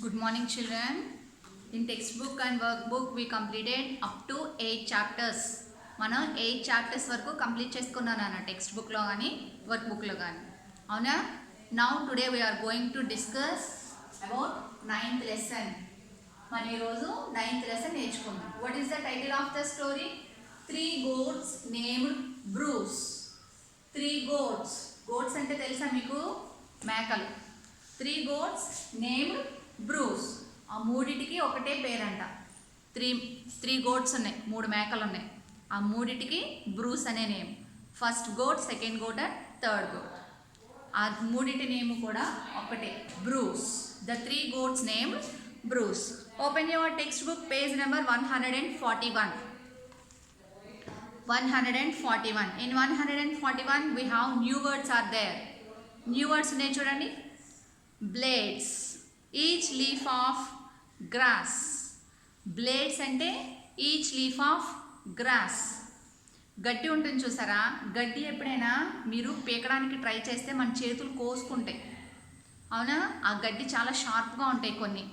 Good morning, children. In textbook and workbook we completed up to 8 chapters. మనం 8 chapters వరకు complete చేసుకున్నాను అన్న text బుక్లో కానీ వర్క్బుక్లో కానీ అవునా. Now today we're going to discuss about 9th lesson. మనం ఈరోజు 9th లెసన్ నేర్చుకుందాం. What is the title of the story? 3 goats named Bruce. 3 goats. Goats అంటే తెలుసా మీకు? మేకలు. 3 goats నేమ్డ్ బ్రూస్. ఆ మూడిటికి ఒకటే పేరంట. త్రీ గోట్స్ ఉన్నాయి, 3 మేకలు ఉన్నాయి. ఆ మూడిటికి బ్రూస్ అనే name. First goat, second goat and third goat. ఆ మూడిటి నేమ్ కూడా ఒకటే, Bruce. The 3 goats name Bruce. Open your text book, page number 141. 141. In 141 we have new words are there. New words ఉన్నాయి చూడండి. Blades. Each leaf of grass. Blades అంటే each leaf of grass. గడ్డి ఉంటుంది చూసారా? గడ్డి ఎప్పుడైనా మీరు పీకడానికి ట్రై చేస్తే మన చేతులు కోసుకుంటాయి, అవునా? ఆ గడ్డి చాలా షార్ప్గా ఉంటాయి కొన్ని.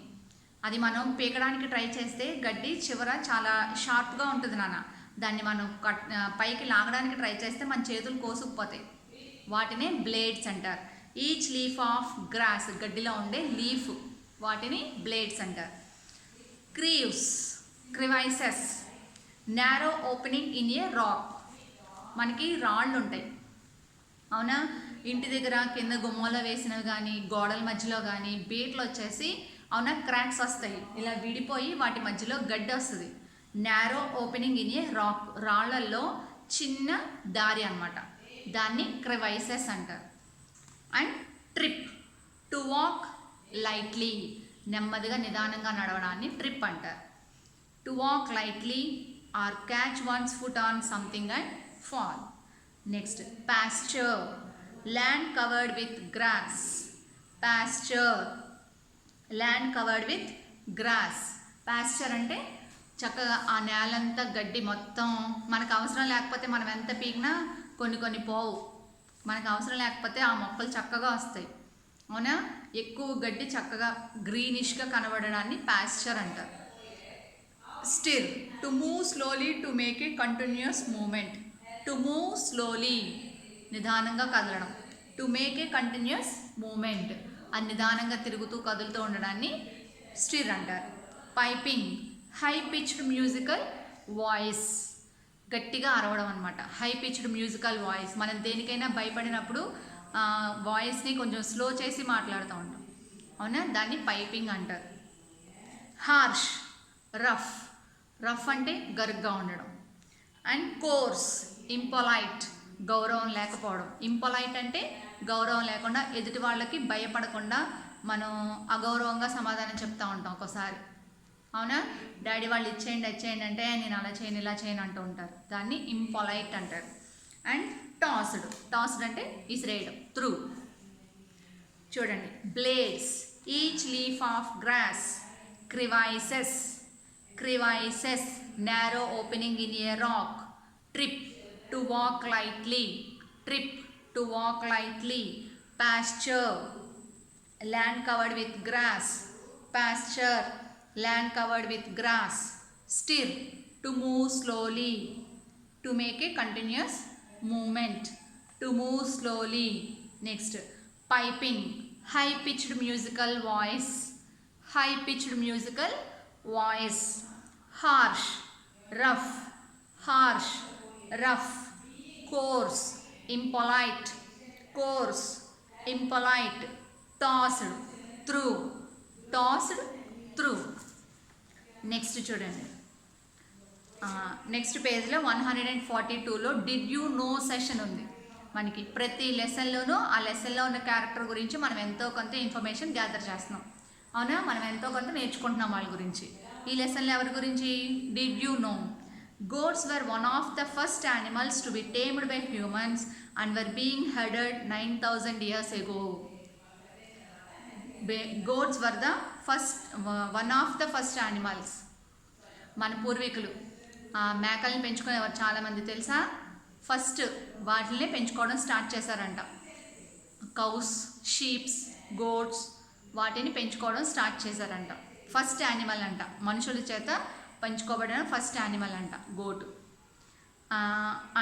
అది మనం పీకడానికి ట్రై చేస్తే గడ్డి చివర చాలా షార్ప్గా ఉంటుంది నాన్న. దాన్ని మనం పైకి లాగడానికి ట్రై చేస్తే మన చేతులు కోసుకుపోతాయి. వాటినే బ్లేడ్స్ అంటారు. ఈచ్ లీఫ్ ఆఫ్ గ్రాస్, గడ్డిలో ఉండే లీఫ్, వాటిని బ్లేడ్స్ అంటారు. Crevice, crevices, narrow opening in a rock. మనకి రాళ్ళు ఉంటాయి, అవునా? ఇంటి దగ్గర కింద గుమ్మలో వేసినవి కానీ, గోడల మధ్యలో కానీ బీట్లు వచ్చేసి, అవునా, క్రాక్స్ వస్తాయి. ఇలా విడిపోయి వాటి మధ్యలో గడ్డి వస్తుంది. Narrow opening in a rock, రాళ్లల్లో చిన్న దారి అన్నమాట. దాన్ని క్రివైసెస్ అంటారు. And trip, to walk lightly, నెమ్మదిగా నిదానంగా నడవడాన్ని ట్రిప్ అంటారు. To walk lightly or catch one's foot on something and fall. Next pasture, land covered with grass. Pasture, land covered with grass. Pasture అంటే చక్కగా ఆ నేలంతా గడ్డి మొత్తం, మనకు అవసరం లేకపోతే మనం ఎంత పీకినా కొన్ని పోవు. మనకు అవసరం లేకపోతే ఆ మొక్కలు చక్కగా వస్తాయి, అవునా? ఎక్కువ గడ్డి చక్కగా గ్రీనిష్గా కనబడడాన్ని పాస్చర్ అంటారు. Stir, to move slowly to make a continuous moment. To move slowly, నిదానంగా కదలడం. To make a continuous moment, అది నిదానంగా తిరుగుతూ కదులుతూ ఉండడాన్ని స్టిర్ అంటారు. Piping, high pitched musical voice, గట్టిగా అరవడం అనమాట. హై పిచ్డ్ మ్యూజికల్ వాయిస్, మనం దేనికైనా భయపడినప్పుడు వాయిస్ని కొంచెం స్లో చేసి మాట్లాడుతూ ఉంటాం, అవునా? దాన్ని పైపింగ్ అంటారు. Harsh, rough. రఫ్ అంటే గరుగ్గా ఉండడం. అండ్ కోర్స్, ఇంపొలైట్, గౌరవం లేకపోవడం. ఇంపొలైట్ అంటే గౌరవం లేకుండా, ఎదుటి వాళ్ళకి భయపడకుండా మనం అగౌరవంగా సమాధానం చెప్తూ ఉంటాం ఒక్కోసారి, అవునా? డాడీ వాళ్ళు ఇచ్చేయండి ఇచ్చేయండి అంటే నేను అలా చేయను ఇలా చేయను అంటూ ఉంటారు. దాన్ని ఇంపొలైట్ అంటారు. అండ్ టాస్డ్, టాస్డ్ అంటే ఇసిరేయడం, త్రూ. చూడండి, blades, each leaf of grass. Crevices, crevices, narrow opening in a rock. Trip, to walk lightly. Trip, to walk lightly. Pasture, land covered with grass. Pasture, land covered with grass. Stir, to move slowly, to make a continuous movement, to move slowly. Next, piping, high pitched musical voice. High pitched musical voice. Harsh, rough. Harsh, rough. Coarse, impolite. Coarse, impolite. Tossed, through. Tossed, through. Next చూడండి, next పేజ్లో 142లో did you no session ఉంది. మనకి ప్రతి లెసన్లోనూ ఆ లెసన్లో ఉన్న character గురించి మనం ఎంతో కొంత ఇన్ఫర్మేషన్ గ్యాదర్ చేస్తున్నాం, అవునా? మనం ఎంతో కొంత నేర్చుకుంటున్నాం వాళ్ళ గురించి. ఈ లెసన్లో ఎవరి గురించి? Did you know. Goats were one of the first animals to be tamed by humans and were being herded 9000 years ago. Goats were the one of the first animals. మన పూర్వీకులు మేకల్ని పెంచుకునేవారు చాలామంది, తెలుసా? ఫస్ట్ వాటిని పెంచుకోవడం స్టార్ట్ చేశారంట. Cows, sheeps, goats, వాటిని పెంచుకోవడం స్టార్ట్ చేశారంట. ఫస్ట్ యానిమల్ అంట, మనుషుల చేత పెంచుకోబడిన ఫస్ట్ యానిమల్ అంట goat.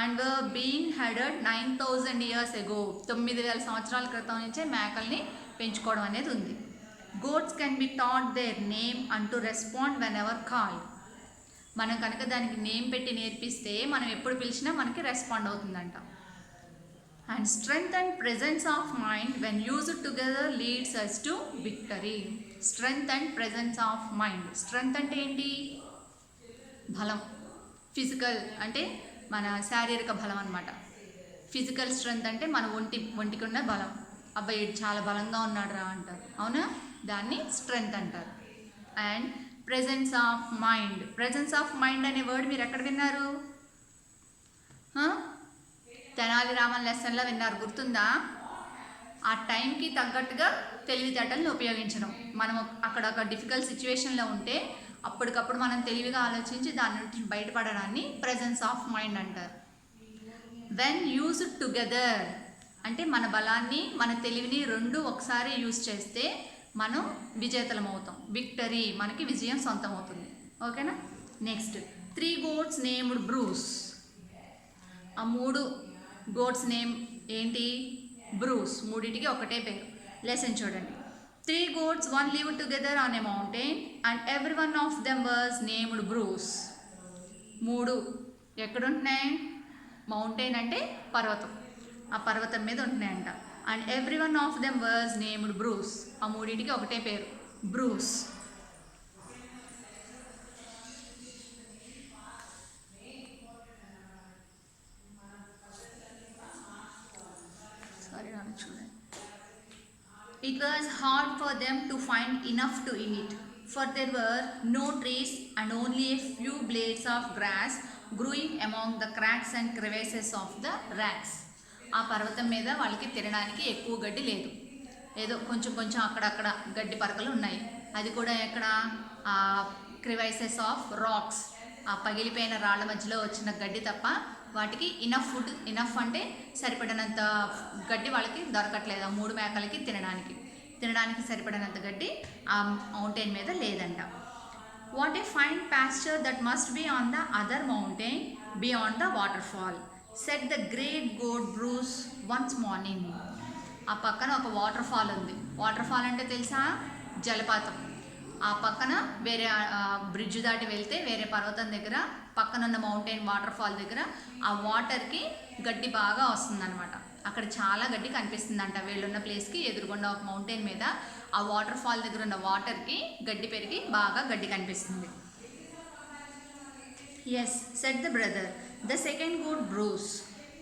And being headed 9,000 years ago, 9,000 సంవత్సరాల క్రితం నుంచే మేకల్ని పెంచుకోవడం అనేది ఉంది. Goats can be taught their name and to respond whenever called. మనం కనుక దానికి నేమ్ పెట్టి నేర్పిస్తే మనం ఎప్పుడు పిలిచినా మనకి రెస్పాండ్ అవుతుందంట. And strength and presence of mind when used together leads us to victory. Strength and presence of mind. Strength అంటే ఏంటి? బలం. ఫిజికల్ అంటే మన శారీరక బలం అనమాట. ఫిజికల్ స్ట్రెంగ్త్ అంటే మన ఒంటికి ఉన్న బలం. అబ్బాయి చాలా బలంగా ఉన్నాడు రా అంటారు, అవునా? దాన్ని స్ట్రెంగ్త్ అంటారు. And presence of mind. Presence of mind అనే వర్డ్ మీరు ఎక్కడ విన్నారు? తెనాలి రామన్ లెసన్లో విన్నారు, గుర్తుందా? ఆ టైంకి తగ్గట్టుగా తెలివితేటలను ఉపయోగించడం. మనం అక్కడ ఒక డిఫికల్ట్ సిచ్యువేషన్లో ఉంటే అప్పటికప్పుడు మనం తెలివిగా ఆలోచించి దాని నుంచి బయటపడడాన్ని ప్రెజెన్స్ ఆఫ్ మైండ్ అంటారు. వెన్ యూజ్డ్ టుగెదర్ అంటే మన బలాన్ని మన తెలివిని రెండు ఒకసారి యూజ్ చేస్తే మనం విజేతలం అవుతాం. విక్టరీ, మనకి విజయం సొంతం అవుతుంది. ఓకేనా? Next 3 goats named Bruce. ఆ 3 goats నేమ్ ఏంటి? బ్రూస్. మూడింటికి ఒకటే పేరు. లెసన్ చూడండి. 3 goats one lived together on a mountain and every one of them was named Bruce. 3 ఎక్కడుంటున్నాయి? మౌంటైన్ అంటే పర్వతం. ఆ పర్వతం మీద ఉంటున్నాయంట. And every one of them was named Bruce. ఆ మూడింటికి ఒకటే పేరు, బ్రూస్. చూడండి. It was hard for them to find enough to eat, for there were no trees and only a few blades of grass growing among the cracks and crevices of the rocks. ఆ పర్వతం మీద వాళ్ళకి తినడానికి ఎక్కువ గడ్డి లేదు. ఏదో కొంచెం కొంచెం అక్కడక్కడ గడ్డి పరకలు ఉన్నాయి. అది కూడా ఎక్కడ? ఆ క్రివైసెస్ ఆఫ్ రాక్స్, ఆ పగిలిపోయిన రాళ్ల మధ్యలో వచ్చిన గడ్డి తప్ప వాటికి ఇనఫ్ ఫుడ్, ఇనఫ్ అంటే సరిపడినంత గడ్డి వాళ్ళకి దొరకట్లేదు. ఆ 3 మేకలకి తినడానికి సరిపడినంత గడ్డి ఆ మౌంటైన్ మీద లేదంట. What a fine pasture that must be on the other mountain beyond the waterfall said the great goat Bruce once morning. ఆ పక్కన ఒక వాటర్ ఫాల్ ఉంది. వాటర్ ఫాల్ అంటే తెలుసా? జలపాతం. ఆ పక్కన వేరే బ్రిడ్జ్ దాటి వెళ్తే వేరే పర్వతం దగ్గర పక్కనున్న మౌంటైన్ వాటర్ ఫాల్ దగ్గర ఆ వాటర్కి గడ్డి బాగా వస్తుందన్నమాట. అక్కడ చాలా గడ్డి కనిపిస్తుందంట. వీళ్ళున్న ప్లేస్కి ఎదురుగుండా ఒక మౌంటైన్ మీద ఆ వాటర్ ఫాల్ దగ్గర ఉన్న వాటర్కి గడ్డి పెరిగి బాగా గడ్డి కనిపిస్తుంది. Yes, said the brother. The second goat Bruce.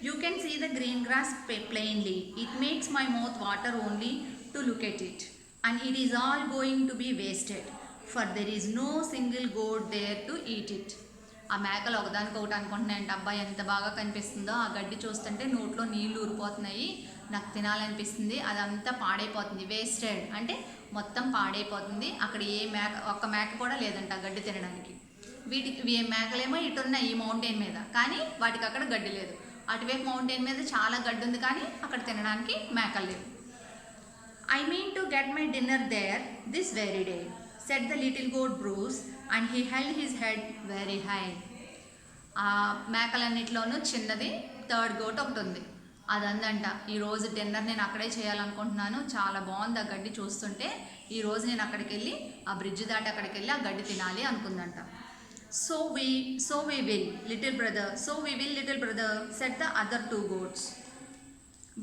You can see the green grass plainly. It makes my mouth water only to look at it. And it is all going to be wasted, for there is no single goat there to eat it. ఆ మేకలు ఒకదానికొకటి అనుకుంటున్నాయంట, అబ్బాయి ఎంత బాగా కనిపిస్తుందో, ఆ గడ్డి చూస్తుంటే నోట్లో నీళ్లు ఊరిపోతున్నాయి, నాకు తినాలనిపిస్తుంది, అదంతా పాడైపోతుంది. వేస్టెడ్ అంటే మొత్తం పాడైపోతుంది. అక్కడ ఒక్క మేక కూడా లేదంట గడ్డి తినడానికి. వీటికి మేకలేమో ఇటున్నాయి ఈ మౌంటైన్ మీద, కానీ వాటికి అక్కడ గడ్డి లేదు. అటువైపు మౌంటైన్ మీద చాలా గడ్డి ఉంది, కానీ అక్కడ తినడానికి మేకలు లేవు. I mean to get my dinner there this very day, said the little goat Bruce, and he held his head very high. ఆ మేకలన్నిటిలోనూ చిన్నది థర్డ్ గోట్ ఒకటి ఉంది. అదందంట, ఈరోజు డిన్నర్ నేను అక్కడే చేయాలనుకుంటున్నాను, చాలా బాగుంది ఆ గడ్డి చూస్తుంటే, ఈరోజు నేను అక్కడికి వెళ్ళి ఆ బ్రిడ్జ్ దాటి అక్కడికి వెళ్ళి ఆ గడ్డి తినాలి అనుకుందంట. So we will, little brother, said the other 2 goats.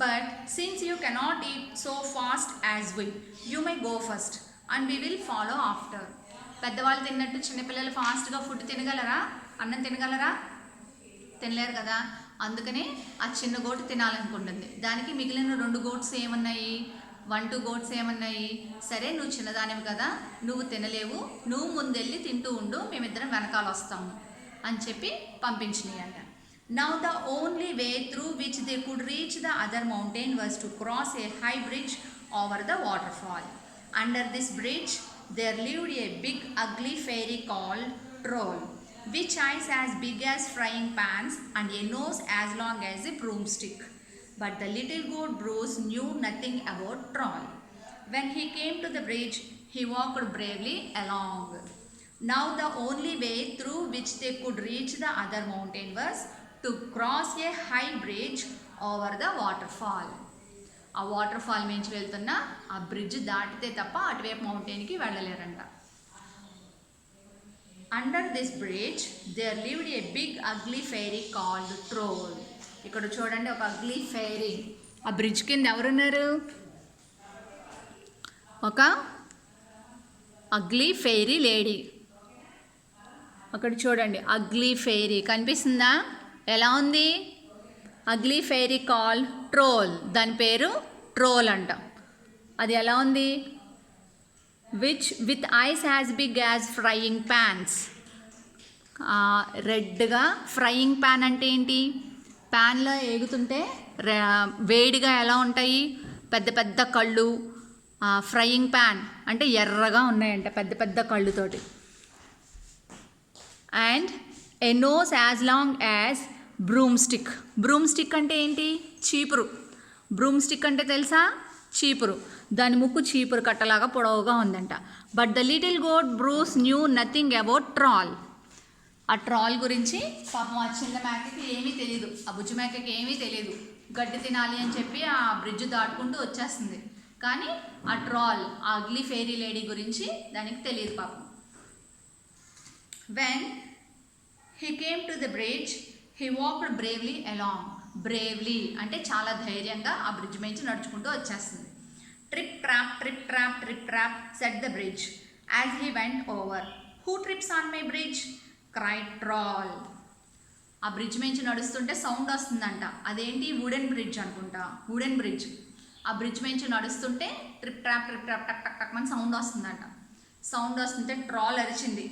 But since you cannot eat so fast as we, you may go first and we will follow after. పెద్దవాళ్ళు తిన్నట్టు చిన్నపిల్లలు ఫాస్ట్గా ఫుడ్ తినగలరా? అన్నం తినగలరా? తినలేరు కదా. అందుకనే ఆ చిన్న గోటు తినాలనుకుంటుంది. దానికి మిగిలిన 2 goats ఏమన్నాయి? 1-2 goats ఏమన్నాయి? సరే, నువ్వు చిన్నదానివి కదా, నువ్వు తినలేవు, నువ్వు ముందెళ్ళి తింటూ ఉండు, మేమిద్దరం వెనకాల వస్తాము అని చెప్పి పంపించినాయి అంట. Now the only way through which they could reach the other mountain was to cross a high bridge over the waterfall. Under this bridge there lived a big ugly fairy called Troll, with eyes as big as frying pans and a nose as long as a broomstick. But the little goat Bruce knew nothing about Troll. When he came to the bridge, he walked bravely along. Now the only way through which they could reach the other mountain was to cross a high bridge over the waterfall. ఆ waterfall నుంచి వెళ్తున్న ఆ bridge దాటితే తప్ప అటువైపు మౌంటైన్కి వెళ్ళలేరంట. Under this bridge there lived a big ugly fairy called troll. ఇక్కడ చూడండి ఒక అగ్లీ ఫెయిరీ. ఆ బ్రిడ్జ్ కింద ఎవరున్నారు? ఒక అగ్లీ ఫెయిరీ లేడీ. అక్కడ చూడండి అగ్లీ ఫెయిరీ కనిపిస్తుందా? ఎలా ఉంది? Ugly fairy call troll. దాని పేరు ట్రోల్ అంట. అది ఎలా ఉంది? With eyes as big as frying pans. రెడ్గా ఫ్రైయింగ్ ప్యాన్ అంటే ఏంటి? ప్యాన్లో ఎగుతుంటే వేడిగా ఎలా ఉంటాయి? పెద్ద పెద్ద కళ్ళు. ఫ్రైయింగ్ ప్యాన్ అంటే ఎర్రగా ఉన్నాయంట పెద్ద పెద్ద కళ్ళుతోటి. And a nose as long as broomstick. Broomstick అంటే ఏంటి? చీపురు. బ్రూమ్ స్టిక్ అంటే తెలుసా? చీపురు. దాని ముక్కు చీపురు కట్టలాగా పొడవుగా ఉందంట. But the little goat Bruce knew nothing about troll. ఆ ట్రాల్ గురించి పాపం ఆ చిన్న మేకకి ఏమీ తెలియదు, ఆ బుజ్జి మేకకి ఏమీ తెలియదు. గడ్డి తినాలి అని చెప్పి ఆ బ్రిడ్జ్ దాటుకుంటూ వచ్చేస్తుంది. కానీ ఆ ట్రాల్, ఆ అగ్లీ ఫెయిరీ లేడీ గురించి దానికి తెలియదు పాపం. When he came to the bridge, he walked bravely along. Bravely అంటే చాలా ధైర్యంగా ఆ బ్రిడ్జ్ మీద నడుచుకుంటూ వచ్చేస్తుంది. Trip trap, trip trap, trip trap, said the bridge as he went over. Who trips on my bridge? cried Troll. ఆ bridge మీద నడుస్తుంటే సౌండ్ వస్తుందంట. అదేంటి? వుడెన్ బ్రిడ్జ్ అనుకుంటా. Wooden bridge. ఆ బ్రిడ్జ్ మీద నడుస్తుంటే ట్రిప్ ట్రాప్ ట్రిప్ ట్రాప్ టక్ టక్ టక్ అని సౌండ్ వస్తుందంట. సౌండ్ వస్తుంటే ట్రాల్ అరిచింది.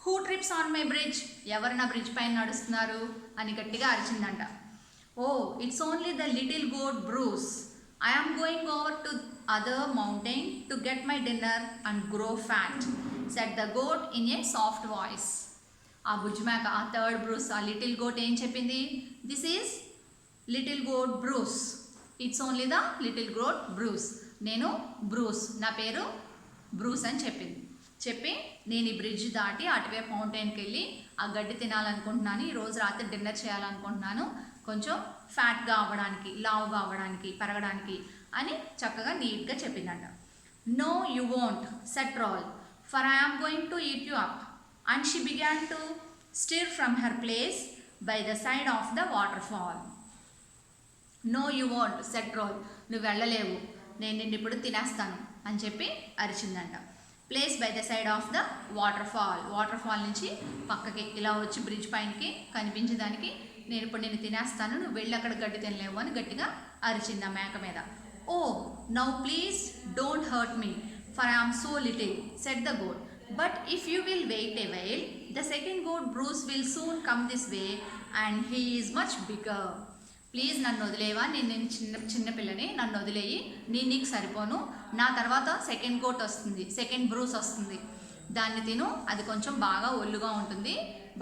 Who trips on my bridge? ఎవరు నా బ్రిడ్జ్ పైన నడుస్తున్నారు అని గట్టిగా అరిచిందంట. Oh it's only the little goat Bruce. I am going over to other mountain to get my dinner and grow fat, said the goat in a soft voice. ఆ బుజ్జిమేక, ఆ థర్డ్ బ్రూస్, ఆ little goat ఏం చెప్పింది? This is little goat Bruce. It's only the little goat Bruce. నేను Bruce, నా పేరు Bruce అని చెప్పింది. చెప్పి నేను ఈ బ్రిడ్జ్ దాటి అటువైపు మౌంటైన్కి వెళ్ళి ఆ గడ్డి తినాలనుకుంటున్నాను, ఈరోజు రాత్రి డిన్నర్ చేయాలనుకుంటున్నాను, కొంచెం ఫ్యాట్గా అవ్వడానికి, లావుగా అవ్వడానికి, పెరగడానికి అని చక్కగా నీట్గా చెప్పిందంట. No you won't, said troll, for I am going to eat you up. And she began to stir from her place by the side of the waterfall. No you won't, said troll, నువ్వు వెళ్ళలేవు, నేను నిన్ను ఇప్పుడు తినేస్తాను అని చెప్పి అరిచిందంట. Place by the side of the waterfall. Waterfall నుంచి పక్కకి ఇలా వచ్చి బ్రిడ్జ్ పైనకి కనిపించేదానికి నేను ఇప్పుడు నేను తినేస్తాను, నువ్వు వెళ్ళి అక్కడ గడ్డి తినలేవు అని గట్టిగా అరిచింది ఆ మేక మీద. Oh now please don't hurt me for I am so little, said the goat, but if you will wait a while the second goat Bruce will soon come this way and he is much bigger. Please నన్ను వదిలేవా, నేను చిన్నపిల్లని, నన్ను వదిలేయి, నీకు సరిపోను, నా తర్వాత సెకండ్ గోట్ వస్తుంది, సెకండ్ బ్రూస్ వస్తుంది, దాన్ని తిను, అది కొంచెం బాగా ఒళ్ళుగా ఉంటుంది,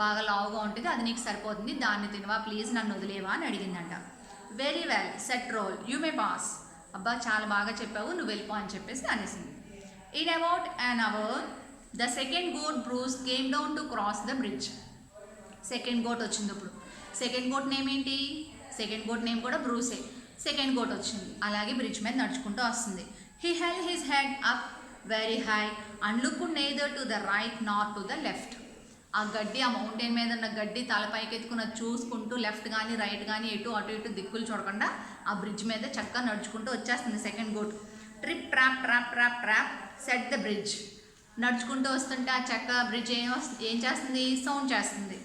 బాగా లావుగా ఉంటుంది, అది నీకు సరిపోతుంది, దాన్ని తినవా, ప్లీజ్ నన్ను వదిలేవా అని అడిగిందంట. Very well, said troll, you may pass. అబ్బా చాలా బాగా చెప్పావు, నువ్వు వెళ్ళిపో అని చెప్పేసి అనేసింది. In about an hour the second goat Bruce came down to cross the bridge. Second goat వచ్చింది. ఇప్పుడు సెకండ్ గోట్ నేమ్ ఏంటి? సెకండ్ గోట్ నేమ్ కూడా బ్రూసే. సెకండ్ గోట్ వచ్చింది, అలాగే బ్రిడ్జ్ మీద నడుచుకుంటూ వస్తుంది. He held his head up very high and looked neither to the right not to the left. ఆ గడ్డి, ఆ మౌంటైన్ మీద ఉన్న గడ్డి తలపైకి ఎత్తుకున్న చూసుకుంటూ లెఫ్ట్ కానీ రైట్ కానీ ఎటు అటు ఇటు దిక్కులు చూడకుండా ఆ బ్రిడ్జ్ మీద చక్కగా నడుచుకుంటూ వచ్చేస్తుంది second goat. Trip trap trap trap trap, said the bridge. నడుచుకుంటూ వస్తుంటే ఆ చక్క బ్రిడ్జ్ ఏం చేస్తుంది? సౌండ్ చేస్తుంది.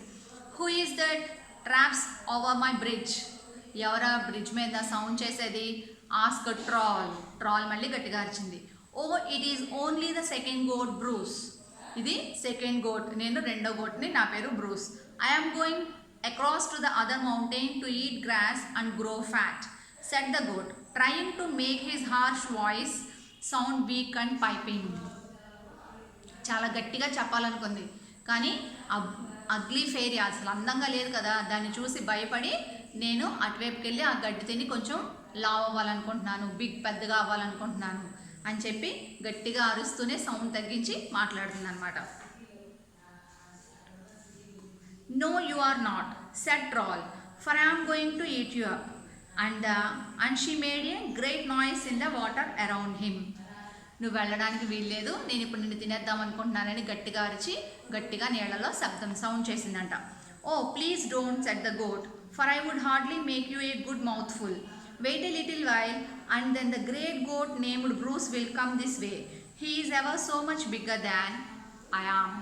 Who is that traps over my bridge? ఎవరా బ్రిడ్జ్ మీద సౌండ్ చేసేది? Ask troll. ట్రాల్ మళ్ళీ గట్టిగా అరిచింది. Oh it is only the second goat Bruce. ఇది సెకండ్ గోట్, నేను రెండో గోట్ని, నా పేరు Bruce. I am going across to the other mountain to eat grass and grow fat, said the goat, trying to make his harsh voice sound weak and piping. చాలా గట్టిగా చెప్పాలనుకుంది, కానీ ugly fairy అసలు అందంగా లేదు కదా, దాన్ని చూసి భయపడి నేను అటువైపుకి వెళ్ళి ఆ గడ్డి తిని కొంచెం లావ్ అవ్వాలనుకుంటున్నాను, పెద్దగా అవ్వాలనుకుంటున్నాను అని చెప్పి గట్టిగా అరుస్తూనే సౌండ్ తగ్గించి మాట్లాడుతుంది అనమాట. No, you are not, said Troll, for I am going to eat you up. And she made a great noise in the water around him. నువ్వు వెళ్ళడానికి వీల్లేదు, నేను ఇప్పుడు నిన్ను తినేద్దాం అనుకుంటున్నానని గట్టిగా అరిచి గట్టిగా నీళ్లలో సౌండ్ చేసిందంట. Oh please don't, said the goat, for I would hardly make you a good mouthful. Wait a little while and then the great goat named Bruce will come this way. He is ever so much bigger than I am.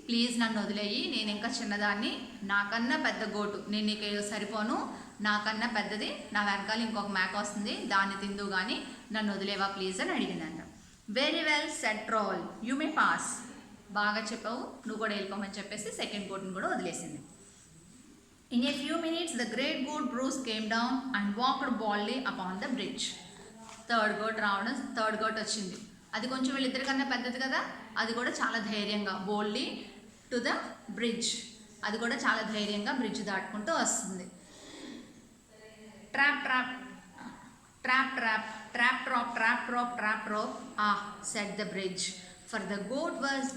Please నన్ను వదిలేయి, నేను ఇంకా చిన్నదాన్ని, నాకన్నా పెద్ద goat, నేను నీకు సరిపోను, నాకన్నా పెద్దది, నా వెనకాల ఇంకొక మేక వస్తుంది, దాన్ని తిందు కానీ నన్ను వదిలేవా ప్లీజ్ అని అడిగిందంట. Very well said troll, you may pass. బాగా చెప్పావు, నువ్వు కూడా వెళ్ళిపోమని చెప్పేసి సెకండ్ గోట్ని కూడా వదిలేసింది. In a few minutes the great goat Bruce came down and walked boldly upon the bridge. Third goat వచ్చింది. అది కొంచెం వీళ్ళిద్దరికన్నా పెద్దది కదా, అది కూడా చాలా ధైర్యంగా బోల్డ్లీ టు ద బ్రిడ్జ్, అది కూడా చాలా ధైర్యంగా బ్రిడ్జ్ దాటుకుంటూ వస్తుంది. Trap trap trap trap trap trap trap trap trap trap said the bridge, for the goat was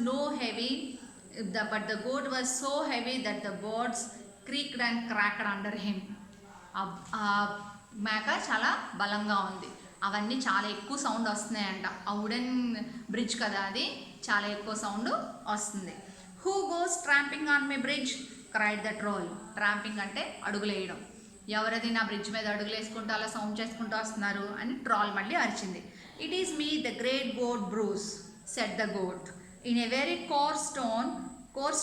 but the goat was so heavy that the boards creaked and cracked under him. మేక చాలా బలంగా ఉంది, అవన్నీ చాలా ఎక్కువ sound వస్తున్నాయంట. ఆ wooden bridge కదా, అది చాలా ఎక్కువ సౌండ్ వస్తుంది. Who goes tramping on my bridge, cried the troll. Tramping అంటే అడుగులేయడం. ఎవరది నా బ్రిడ్జ్ మీద అడుగులు వేసుకుంటూ అలా సౌండ్ చేసుకుంటూ వస్తున్నారు అని ట్రోల్ మళ్ళీ అరిచింది. It is me the great goat Bruce, said the goat in a very coarse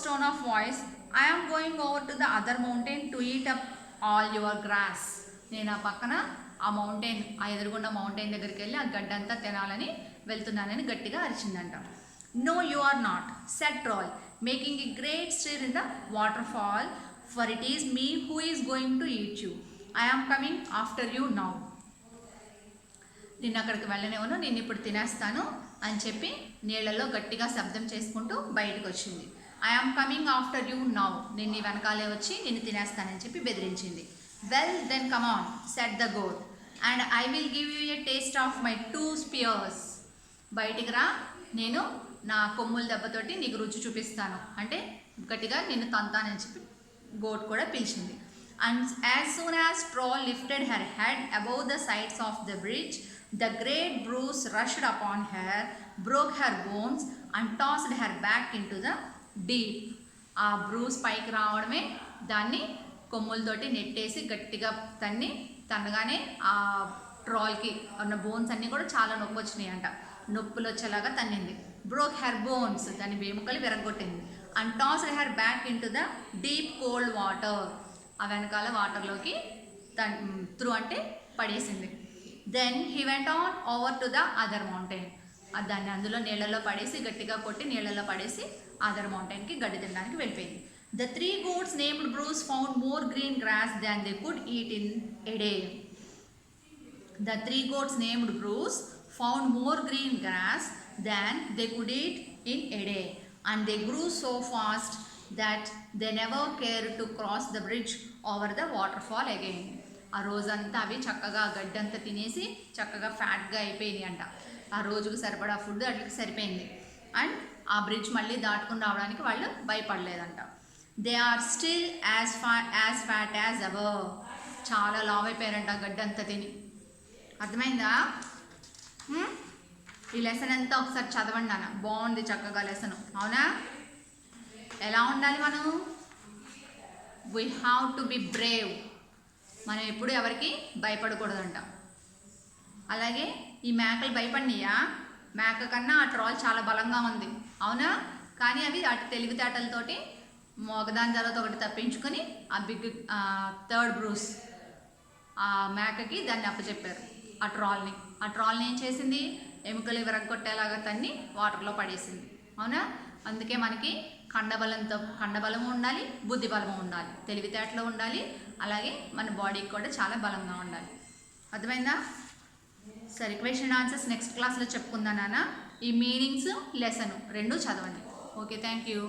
tone of voice. I am going over to the other mountain to eat up all your grass. నేను ఆ పక్కన ఆ ఎదురుగుండా mountain దగ్గరికి వెళ్ళి ఆ గడ్డంతా తినాలని వెళ్తున్నానని గట్టిగా అరిచిందంట. No you are not, said troll, making a great stir in the waterfall, for it is me who is going to eat you. I am coming after you now. నిన్ను అక్కడికి వెళ్ళనివ్వను, నేను ఇప్పుడు తినేస్తాను అని చెప్పి నీళ్లలో గట్టిగా శబ్దం చేసుకుంటూ బయటకు వచ్చింది. I am coming after you now, నేను నీ వెనకాలే వచ్చి నిన్ను తినేస్తానని చెప్పి బెదిరించింది. Well then come on, said the goat, and I will give you a taste of my 2 spears. బయటికి రా, నేను నా కొమ్ముల దెబ్బతోటి నీకు రుచి చూపిస్తాను అంటే గట్టిగా నిన్ను తంతానని చెప్పి గోట్ కూడా పిలిచింది. And as soon as troll lifted her head above the sides of the bridge, the great Bruce rushed upon her, broke her bones and tossed her back in to the deep. ఆ Bruce పైకి రావడమే దాన్ని కొమ్ములతోటి నెట్టేసి గట్టిగా తన్నగానే ఆ ట్రాల్కి ఉన్న bones అన్నీ కూడా చాలా నొప్పి వచ్చినాయి అంట. నొప్పులు వచ్చేలాగా తన్నింది. బ్రోక్ హెర్ బోన్స్, దాని వేముకలు విరగొట్టింది. And tossed her back in to the deep cold water, ఆ వెనకాల వాటర్లోకి త్రూ అంటే పడేసింది. Then he went on over to the other mountain. దాన్ని అందులో నీళ్ళల్లో పడేసి గట్టిగా కొట్టి నీళ్ళల్లో పడేసి అదర్ మౌంటైన్కి గడ్డి తినడానికి వెళ్ళిపోయింది. The 3 goats named Bruce found more green grass than they could eat in a day. The 3 goats named Bruce found more green grass than they could eat in a day, and they grew so fast that they never cared to cross the bridge over the waterfall again. ఆ రోజంతా అవి చక్కగా గడ్డంతా తినేసి చక్కగా ఫ్యాట్గా అయిపోయింది అంట. ఆ రోజుకు సరిపడా ఫుడ్ అట్లకి సరిపోయింది. అండ్ ఆ బ్రిడ్జ్ మళ్ళీ దాటుకుని రావడానికి వాళ్ళు భయపడలేదంట. They are still as fat as ever. చాలా లావ్ అయిపోయారంట గడ్డంతా తిని. అర్థమైందా? ఈ లెసన్ అంతా ఒకసారి చదవండి నాన్న, బాగుంది చక్కగా లెసన్. అవునా? ఎలా ఉండాలి మనం? We have to be Brave. మనం ఎప్పుడు ఎవరికి భయపడకూడదంట. అలాగే ఈ మేకలు భయపడినాయా? మేక కన్నా ఆ ట్రాల్ చాలా బలంగా ఉంది, అవునా? కానీ అవి అటు తెలివితేటలతోటి ఒకదాని తర్వాత ఒకటి తప్పించుకొని ఆ థర్డ్ బ్రూస్ ఆ మేకకి దాన్ని అప్పచెప్పారు ఆ ట్రాల్ని ఏం చేసింది? ఎముకలు విరగొట్టేలాగా తన్ని వాటర్లో పడేసింది, అవునా? అందుకే మనకి కండబలము ఉండాలి, బుద్ధి బలము ఉండాలి, తెలివితేటలు ఉండాలి, అలాగే మన బాడీకి కూడా చాలా బలంగా ఉండాలి. అర్థమైందా? సరే, క్వశ్చన్ ఆన్సర్స్ నెక్స్ట్ క్లాస్లో చెప్పుకుందా నాన్న. ఈ మీనింగ్స్ లెసన్ 2 చదవండి. Okay, thank you.